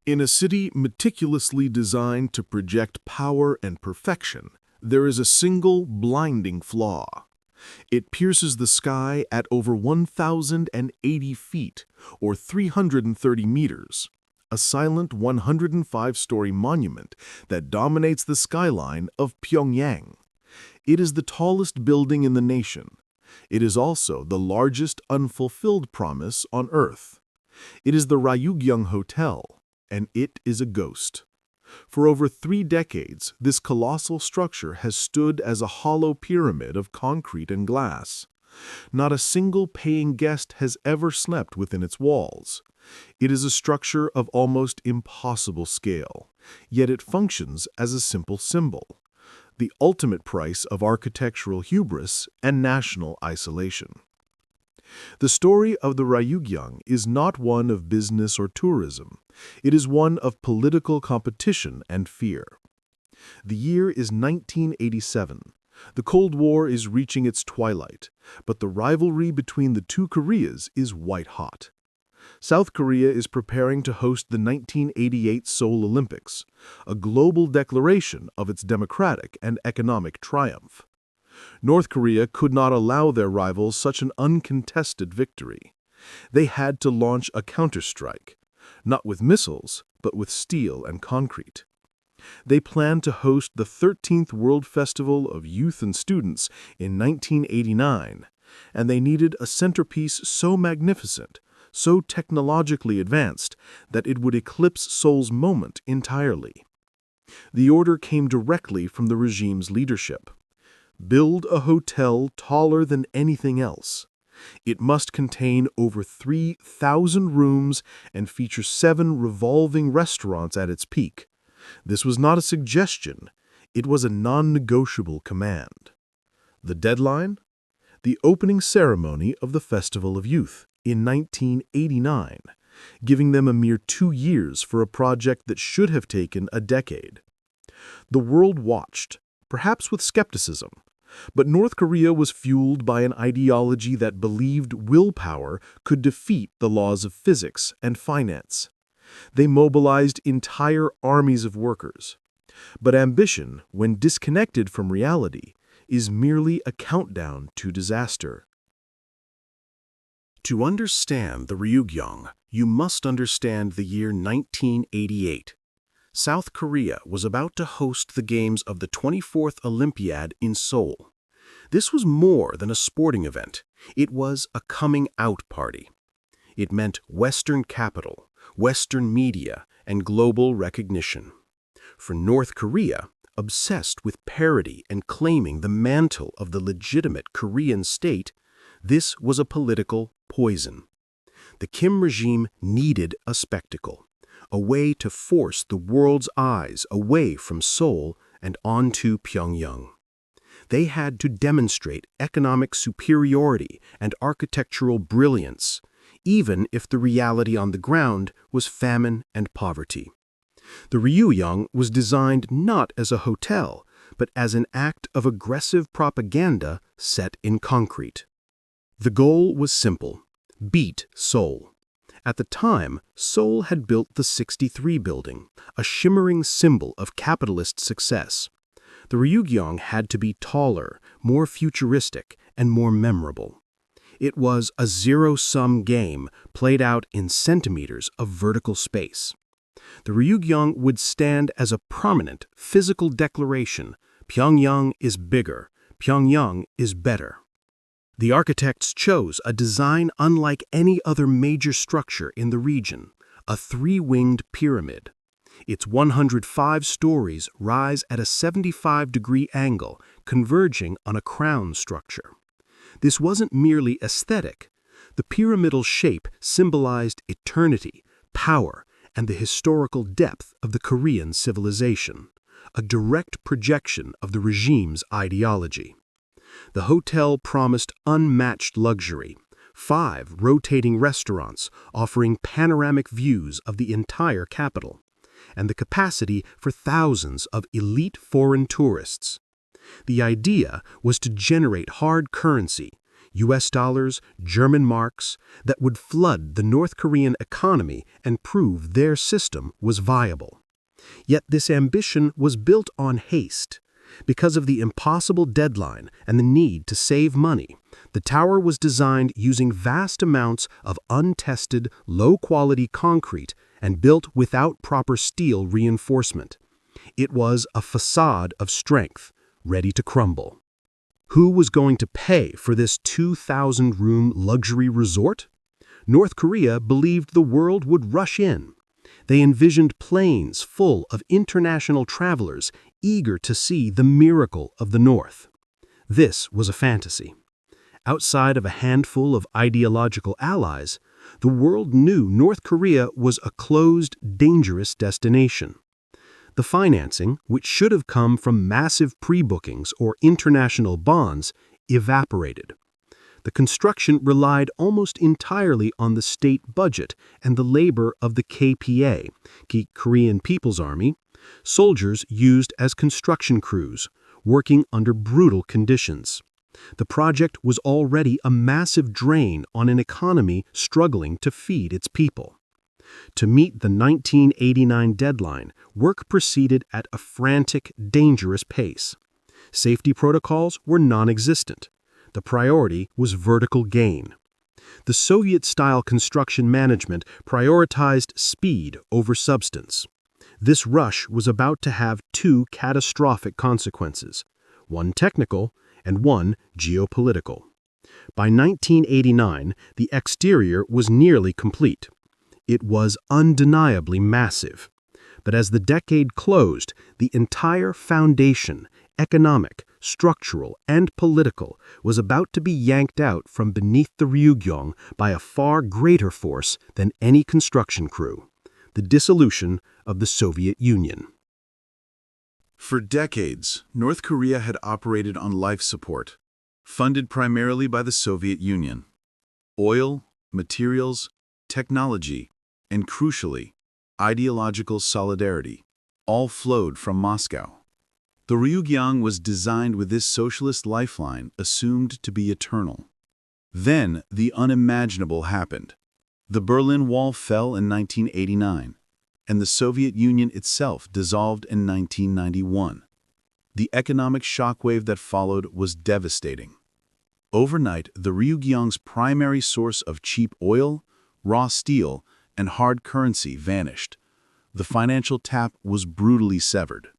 In a city meticulously designed to project power and perfection, there is a single blinding flaw. It pierces the sky at over 1,080 feet, or 330 meters, a silent 105-story monument that dominates the skyline of Pyongyang. It is the tallest building in the nation. It is also the largest unfulfilled promise on Earth. It is the Ryugyong Hotel, and it is a ghost. For over 3 decades, this colossal structure has stood as a hollow pyramid of concrete and glass. Not a single paying guest has ever slept within its walls. It is a structure of almost impossible scale, yet it functions as a simple symbol, the ultimate price of architectural hubris and national isolation. The story of the Ryugyong is not one of business or tourism. It is one of political competition and fear. The year is 1987. The Cold War is reaching its twilight, but the rivalry between the two Koreas is white-hot. South Korea is preparing to host the 1988 Seoul Olympics, a global declaration of its democratic and economic triumph. North Korea could not allow their rivals such an uncontested victory. They had to launch a counterstrike, not with missiles, but with steel and concrete. They planned to host the 13th World Festival of Youth and Students in 1989, and they needed a centerpiece so magnificent, so technologically advanced, that it would eclipse Seoul's moment entirely. The order came directly from the regime's leadership. Build a hotel taller than anything else. It must contain over 3,000 rooms and feature 7 revolving restaurants at its peak. This was not a suggestion. It was a non-negotiable command. The deadline? The opening ceremony of the Festival of Youth in 1989, giving them a mere 2 years for a project that should have taken a decade. The world watched, perhaps with skepticism, but North Korea was fueled by an ideology that believed willpower could defeat the laws of physics and finance. They mobilized entire armies of workers. But ambition, when disconnected from reality, is merely a countdown to disaster. To understand the Ryugyong, you must understand the year 1988. South Korea was about to host the games of the 24th Olympiad in Seoul. This was more than a sporting event. It was a coming-out party. It meant Western capital, Western media, and global recognition. For North Korea, obsessed with parity and claiming the mantle of the legitimate Korean state, this was a political poison. The Kim regime needed a spectacle, a way to force the world's eyes away from Seoul and onto Pyongyang. They had to demonstrate economic superiority and architectural brilliance, even if the reality on the ground was famine and poverty. The Ryugyong was designed not as a hotel, but as an act of aggressive propaganda set in concrete. The goal was simple: beat Seoul. At the time, Seoul had built the 63 building, a shimmering symbol of capitalist success. The Ryugyong had to be taller, more futuristic, and more memorable. It was a zero-sum game played out in centimeters of vertical space. The Ryugyong would stand as a prominent physical declaration: Pyongyang is bigger, Pyongyang is better. The architects chose a design unlike any other major structure in the region, a 3-winged pyramid. Its 105 stories rise at a 75-degree angle, converging on a crown structure. This wasn't merely aesthetic. The pyramidal shape symbolized eternity, power, and the historical depth of the Korean civilization, a direct projection of the regime's ideology. The hotel promised unmatched luxury, 5 rotating restaurants offering panoramic views of the entire capital, and the capacity for thousands of elite foreign tourists. The idea was to generate hard currency, US dollars, German marks, that would flood the North Korean economy and prove their system was viable. Yet this ambition was built on haste. Because of the impossible deadline and the need to save money, the tower was designed using vast amounts of untested, low-quality concrete and built without proper steel reinforcement. It was a façade of strength, ready to crumble. Who was going to pay for this 2,000-room luxury resort? North Korea believed the world would rush in. They envisioned planes full of international travelers eager to see the miracle of the North. This was a fantasy. Outside of a handful of ideological allies, the world knew North Korea was a closed, dangerous destination. The financing, which should have come from massive pre-bookings or international bonds, evaporated. The construction relied almost entirely on the state budget and the labor of the KPA, Korean People's Army, soldiers used as construction crews, working under brutal conditions. The project was already a massive drain on an economy struggling to feed its people. To meet the 1989 deadline, work proceeded at a frantic, dangerous pace. Safety protocols were non-existent. The priority was vertical gain. The Soviet-style construction management prioritized speed over substance. This rush was about to have two catastrophic consequences, one technical and one geopolitical. By 1989, the exterior was nearly complete. It was undeniably massive. But as the decade closed, the entire foundation, economic, structural, and political, was about to be yanked out from beneath the Ryugyong by a far greater force than any construction crew: the dissolution of the Soviet Union. For decades, North Korea had operated on life support, funded primarily by the Soviet Union. Oil, materials, technology, and crucially, ideological solidarity, all flowed from Moscow. The Ryugyong was designed with this socialist lifeline assumed to be eternal. Then the unimaginable happened. The Berlin Wall fell in 1989, and the Soviet Union itself dissolved in 1991. The economic shockwave that followed was devastating. Overnight, the Ryugyong's primary source of cheap oil, raw steel, and hard currency vanished. The financial tap was brutally severed.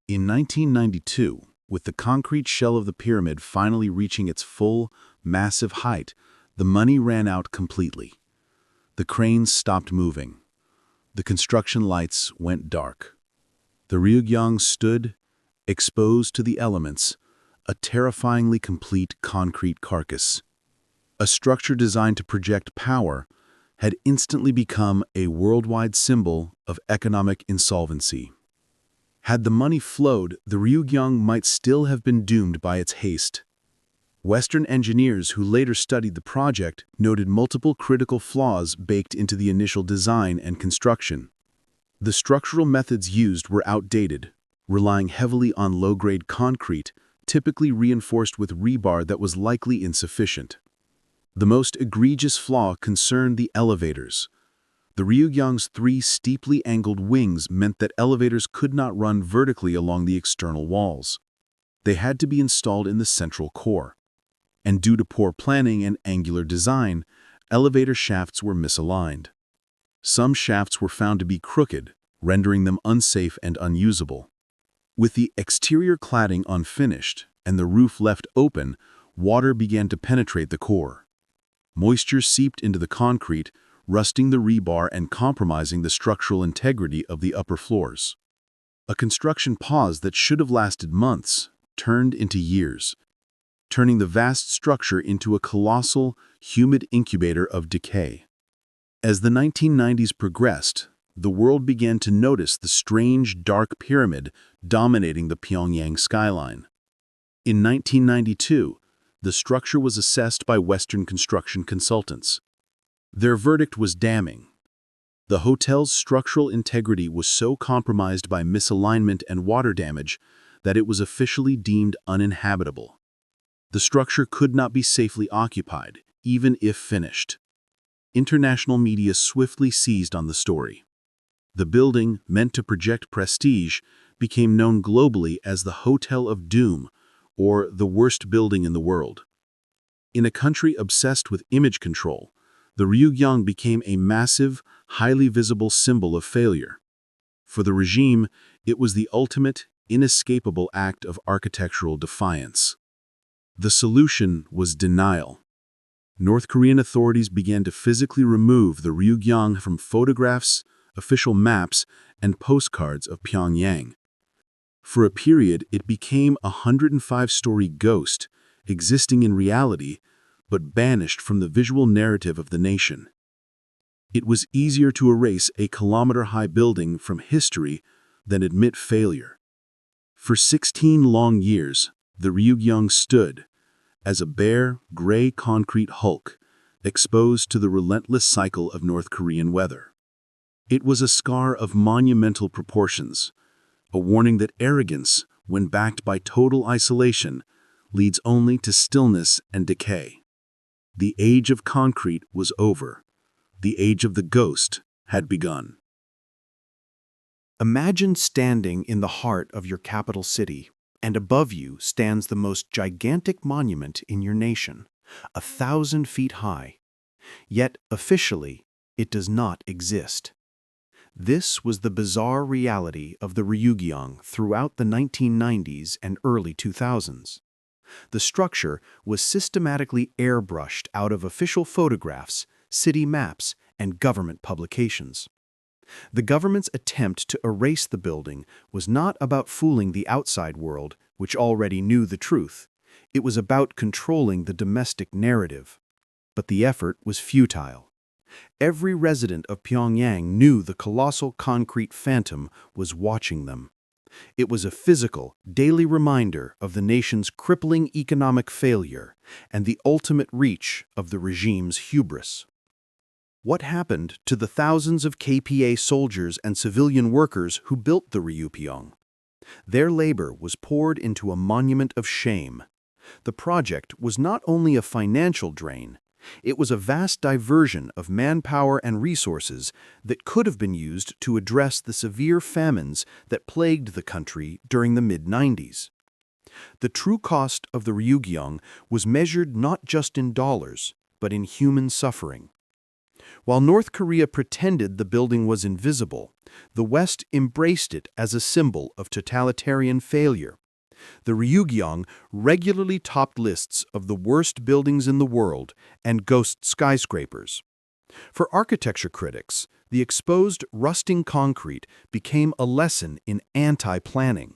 In 1992, with the concrete shell of the pyramid finally reaching its full, massive height, the money ran out completely. The cranes stopped moving. The construction lights went dark. The Ryugyong stood, exposed to the elements, a terrifyingly complete concrete carcass. A structure designed to project power had instantly become a worldwide symbol of economic insolvency. Had the money flowed, the Ryugyong might still have been doomed by its haste. Western engineers who later studied the project noted multiple critical flaws baked into the initial design and construction. The structural methods used were outdated, relying heavily on low-grade concrete, typically reinforced with rebar that was likely insufficient. The most egregious flaw concerned the elevators. The Ryugyong's three steeply angled wings meant that elevators could not run vertically along the external walls. They had to be installed in the central core. And due to poor planning and angular design, elevator shafts were misaligned. Some shafts were found to be crooked, rendering them unsafe and unusable. With the exterior cladding unfinished and the roof left open, water began to penetrate the core. Moisture seeped into the concrete, rusting the rebar and compromising the structural integrity of the upper floors. A construction pause that should have lasted months turned into years, turning the vast structure into a colossal, humid incubator of decay. As the 1990s progressed, the world began to notice the strange, dark pyramid dominating the Pyongyang skyline. In 1992, the structure was assessed by Western construction consultants. Their verdict was damning. The hotel's structural integrity was so compromised by misalignment and water damage that it was officially deemed uninhabitable. The structure could not be safely occupied, even if finished. International media swiftly seized on the story. The building, meant to project prestige, became known globally as the Hotel of Doom, or the worst building in the world. In a country obsessed with image control, the Ryugyong became a massive, highly visible symbol of failure. For the regime, it was the ultimate, inescapable act of architectural defiance. The solution was denial. North Korean authorities began to physically remove the Ryugyong from photographs, official maps, and postcards of Pyongyang. For a period, it became a 105-story ghost, existing in reality, but banished from the visual narrative of the nation. It was easier to erase a kilometer-high building from history than admit failure. For 16 long years, the Ryugyong stood as a bare, gray concrete hulk, exposed to the relentless cycle of North Korean weather. It was a scar of monumental proportions, a warning that arrogance, when backed by total isolation, leads only to stillness and decay. The age of concrete was over. The age of the ghost had begun. Imagine standing in the heart of your capital city, and above you stands the most gigantic monument in your nation, 1,000 feet high. Yet, officially, it does not exist. This was the bizarre reality of the Ryugyong throughout the 1990s and early 2000s. The structure was systematically airbrushed out of official photographs, city maps, and government publications. The government's attempt to erase the building was not about fooling the outside world, which already knew the truth. It was about controlling the domestic narrative. But the effort was futile. Every resident of Pyongyang knew the colossal concrete phantom was watching them. It was a physical, daily reminder of the nation's crippling economic failure and the ultimate reach of the regime's hubris. What happened to the thousands of KPA soldiers and civilian workers who built the Ryugyong? Their labor was poured into a monument of shame. The project was not only a financial drain, it was a vast diversion of manpower and resources that could have been used to address the severe famines that plagued the country during the mid-90s. The true cost of the Ryugyong was measured not just in dollars, but in human suffering. While North Korea pretended the building was invisible, the West embraced it as a symbol of totalitarian failure. The Ryugyong regularly topped lists of the worst buildings in the world and ghost skyscrapers. For architecture critics, the exposed, rusting concrete became a lesson in anti-planning,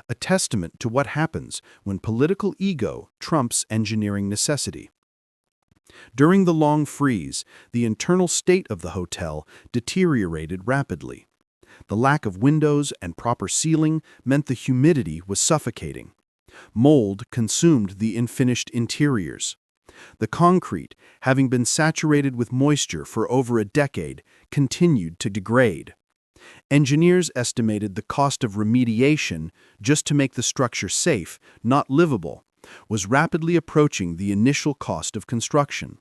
a testament to what happens when political ego trumps engineering necessity. During the long freeze, the internal state of the hotel deteriorated rapidly. The lack of windows and proper ceiling meant the humidity was suffocating. Mold consumed the unfinished interiors. The concrete, having been saturated with moisture for over a decade, continued to degrade. Engineers estimated the cost of remediation, just to make the structure safe, not livable, was rapidly approaching the initial cost of construction.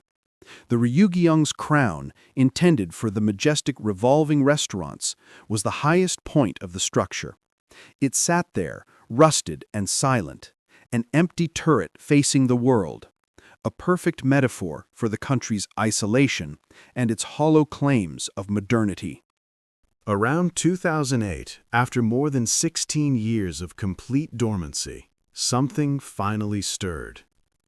The Ryugyong's crown, intended for the majestic revolving restaurants, was the highest point of the structure. It sat there, rusted and silent, an empty turret facing the world, a perfect metaphor for the country's isolation and its hollow claims of modernity. Around 2008, after more than 16 years of complete dormancy, something finally stirred.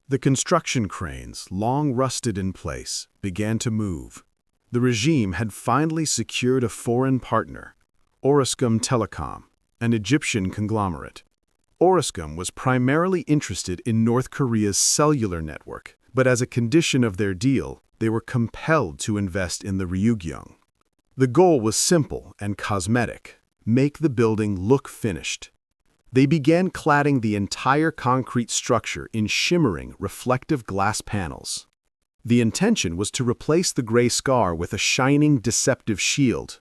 The construction cranes, long rusted in place, began to move. The regime had finally secured a foreign partner, Orascom Telecom, an Egyptian conglomerate. Orascom was primarily interested in North Korea's cellular network, but as a condition of their deal, they were compelled to invest in the Ryugyong. The goal was simple and cosmetic: make the building look finished. They began cladding the entire concrete structure in shimmering, reflective glass panels. The intention was to replace the gray scar with a shining, deceptive shield.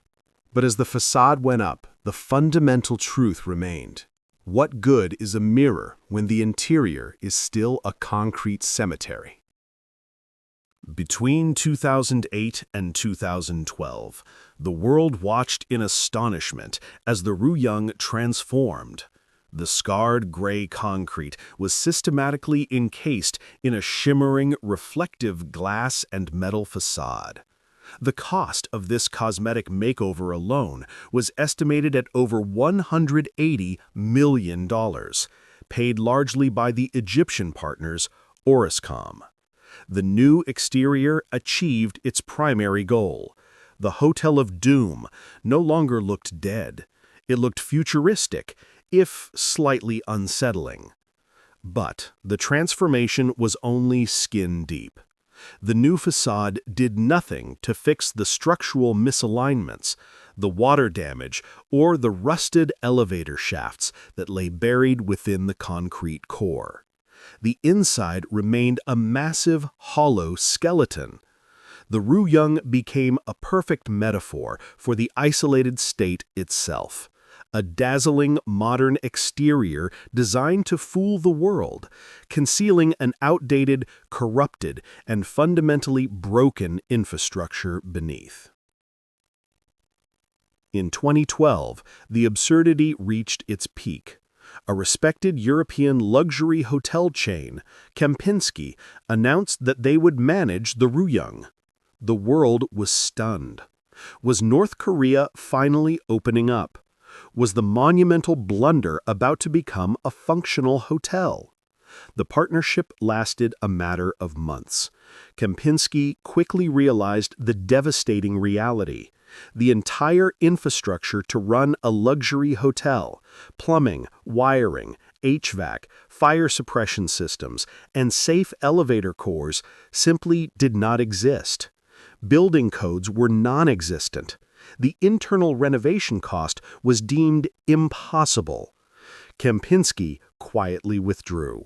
But as the façade went up, the fundamental truth remained. What good is a mirror when the interior is still a concrete cemetery? Between 2008 and 2012, the world watched in astonishment as the Ryugyong transformed. The scarred gray concrete was systematically encased in a shimmering, reflective glass and metal façade. The cost of this cosmetic makeover alone was estimated at over $180 million, paid largely by the Egyptian partners Orascom. The new exterior achieved its primary goal. The Hotel of Doom no longer looked dead. It looked futuristic, if slightly unsettling. But the transformation was only skin deep. The new façade did nothing to fix the structural misalignments, the water damage, or the rusted elevator shafts that lay buried within the concrete core. The inside remained a massive, hollow skeleton. The Ryugyong became a perfect metaphor for the isolated state itself. A dazzling modern exterior designed to fool the world, concealing an outdated, corrupted, and fundamentally broken infrastructure beneath. In 2012, the absurdity reached its peak. A respected European luxury hotel chain, Kempinski, announced that they would manage the Ryugyong. The world was stunned. Was North Korea finally opening up? Was the monumental blunder about to become a functional hotel? The partnership lasted a matter of months. Kempinski quickly realized the devastating reality. The entire infrastructure to run a luxury hotel, plumbing, wiring, HVAC, fire suppression systems, and safe elevator cores simply did not exist. Building codes were non-existent. The internal renovation cost was deemed impossible. Kempinski quietly withdrew.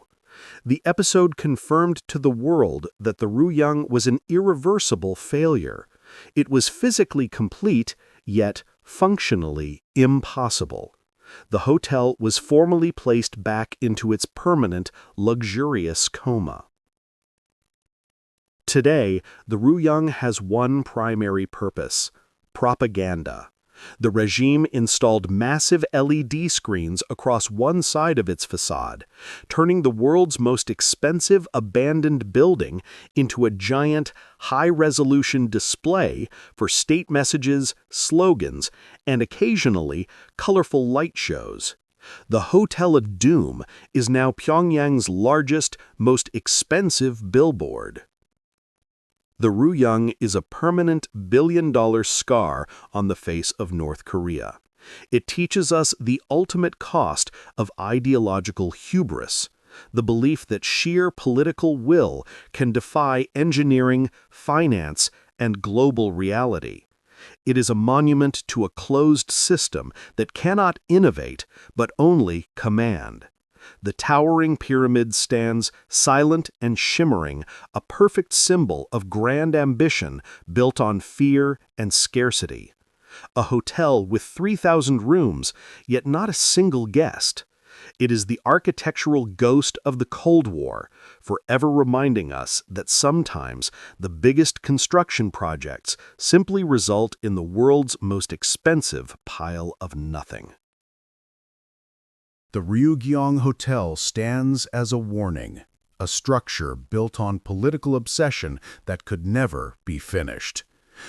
The episode confirmed to the world that the Ryugyong was an irreversible failure. It was physically complete, yet functionally impossible. The hotel was formally placed back into its permanent, luxurious coma. Today, the Ryugyong has one primary purpose: propaganda. The regime installed massive LED screens across one side of its façade, turning the world's most expensive abandoned building into a giant, high-resolution display for state messages, slogans, and occasionally colorful light shows. The Hotel of Doom is now Pyongyang's largest, most expensive billboard. The Ryugyong is a permanent billion-dollar scar on the face of North Korea. It teaches us the ultimate cost of ideological hubris, the belief that sheer political will can defy engineering, finance, and global reality. It is a monument to a closed system that cannot innovate, but only command. The towering pyramid stands, silent and shimmering, a perfect symbol of grand ambition built on fear and scarcity. A hotel with 3,000 rooms, yet not a single guest. It is the architectural ghost of the Cold War, forever reminding us that sometimes the biggest construction projects simply result in the world's most expensive pile of nothing. The Ryugyong Hotel stands as a warning, a structure built on political obsession that could never be finished.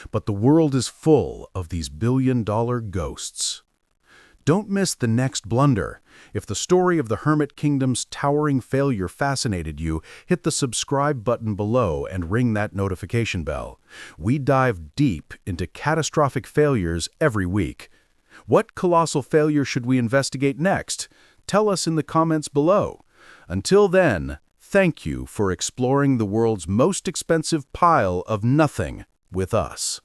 But the world is full of these billion-dollar ghosts. Don't miss the next blunder. If the story of the Hermit Kingdom's towering failure fascinated you, hit the subscribe button below and ring that notification bell. We dive deep into catastrophic failures every week. What colossal failure should we investigate next? Tell us in the comments below. Until then, thank you for exploring the world's most expensive pile of nothing with us.